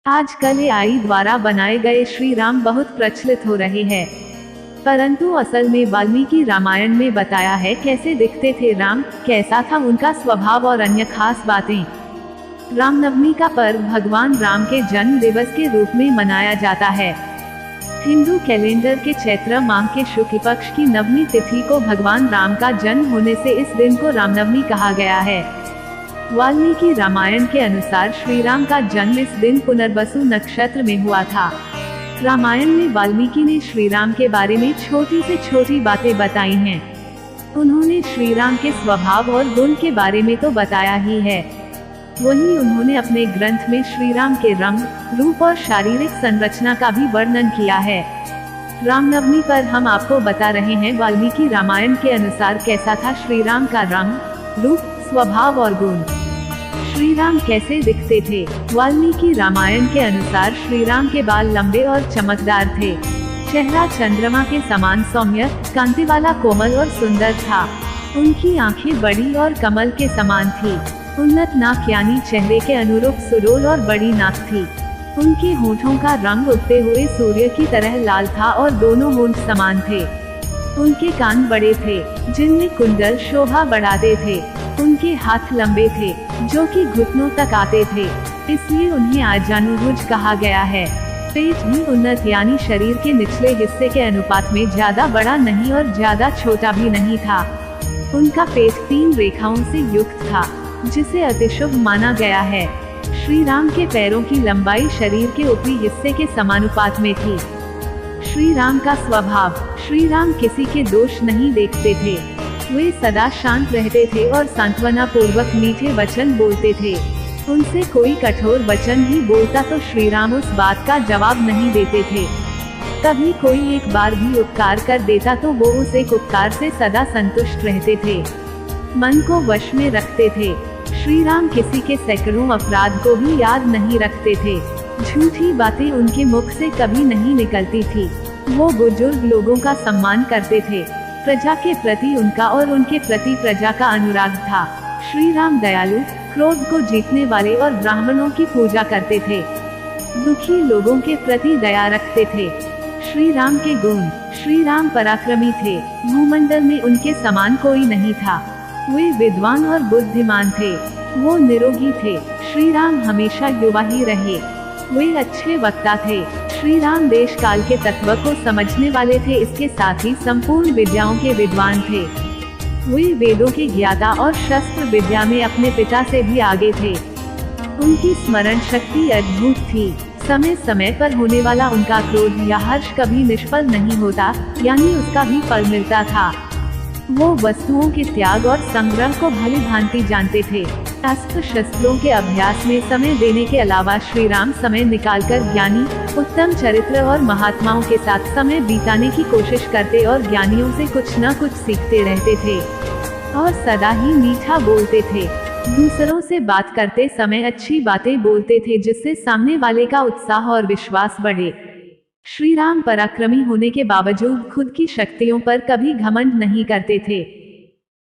आजकल एआई द्वारा बनाए गए श्री राम बहुत प्रचलित हो रहे हैं, परंतु असल में वाल्मीकि रामायण में बताया है कैसे दिखते थे राम, कैसा था उनका स्वभाव और अन्य खास बातें। रामनवमी का पर्व भगवान राम के जन्म दिवस के रूप में मनाया जाता है। हिंदू कैलेंडर के चैत्र माह के शुक्ल पक्ष की नवमी तिथि को भगवान राम का जन्म होने से इस दिन को रामनवमी कहा गया है। वाल्मीकि रामायण के अनुसार श्री राम का जन्म इस दिन पुनर्वसु नक्षत्र में हुआ था। रामायण में वाल्मीकि ने श्री राम के बारे में छोटी से छोटी बातें बताई हैं। उन्होंने श्री राम के स्वभाव और गुण के बारे में तो बताया ही है, वहीं उन्होंने अपने ग्रंथ में श्री राम के रंग, रूप और शारीरिक संरचना का भी वर्णन किया है। रामनवमी पर हम आपको बता रहे हैं वाल्मीकि रामायण के अनुसार कैसा था श्री राम का रंग, रूप, स्वभाव और गुण। श्री राम कैसे दिखते थे? वाल्मीकि रामायण के अनुसार श्री राम के बाल लंबे और चमकदार थे। चेहरा चंद्रमा के समान सौम्य, कांति वाला, कोमल और सुंदर था। उनकी आंखें बड़ी और कमल के समान थी। उन्नत नाक यानी चेहरे के अनुरूप सुडौल और बड़ी नाक थी। उनके होठों का रंग उगते हुए सूर्य की तरह लाल था और दोनों होंठ समान थे। उनके कान बड़े थे, जिनमें कुंडल शोभा बढ़ाते थे। उनके हाथ लंबे थे, जो कि घुटनों तक आते थे, इसलिए उन्हें आजानुभुज कहा गया है। पेट भी उन्नत यानी शरीर के निचले हिस्से के अनुपात में ज्यादा बड़ा नहीं और ज्यादा छोटा भी नहीं था। उनका पेट 3 रेखाओं से युक्त था, जिसे अतिशुभ माना गया है। श्री राम के पैरों की लंबाई शरीर के ऊपरी हिस्से के समानुपात में थी। श्री राम का स्वभाव, श्री राम किसी के दोष नहीं देखते थे। वे सदा शांत रहते थे और सांत्वना पूर्वक मीठे वचन बोलते थे। उनसे कोई कठोर वचन भी बोलता तो श्री राम उस बात का जवाब नहीं देते थे। कभी कोई एक बार भी उपकार कर देता तो वो उस एक उपकार से सदा संतुष्ट रहते थे। मन को वश में रखते थे। श्री राम किसी के सैकड़ों अपराध को भी याद नहीं रखते थे। झूठी बातें उनके मुख से कभी नहीं निकलती थी। वो बुजुर्ग लोगों का सम्मान करते थे। प्रजा के प्रति उनका और उनके प्रति प्रजा का अनुराग था। श्री राम दयालु, क्रोध को जीतने वाले और ब्राह्मणों की पूजा करते थे। दुखी लोगों के प्रति दया रखते थे। श्री राम के गुण, श्री राम पराक्रमी थे। भूमंडल में उनके समान कोई नहीं था। वे विद्वान और बुद्धिमान थे। वो निरोगी थे। श्री राम हमेशा युवा ही रहे। वे अच्छे वक्ता थे। श्री राम देश काल के तत्व को समझने वाले थे, इसके साथ ही संपूर्ण विद्याओं के विद्वान थे। वे वेदों के ज्ञाता और शस्त्र विद्या में अपने पिता से भी आगे थे। उनकी स्मरण शक्ति अद्भुत थी। समय समय पर होने वाला उनका क्रोध या हर्ष कभी निष्फल नहीं होता, यानी उसका भी फल मिलता था। वो वस्तुओं के त्याग और संग्रह को भली भांति जानते थे। अस्त्र शस्त्रों के अभ्यास में समय देने के अलावा श्री राम समय निकालकर ज्ञानी, उत्तम चरित्र और महात्माओं के साथ समय बिताने की कोशिश करते और ज्ञानियों से कुछ न कुछ सीखते रहते थे और सदा ही मीठा बोलते थे। दूसरों से बात करते समय अच्छी बातें बोलते थे, जिससे सामने वाले का उत्साह और विश्वास बढ़े। श्री राम पराक्रमी होने के बावजूद खुद की शक्तियों पर कभी घमंड नहीं करते थे।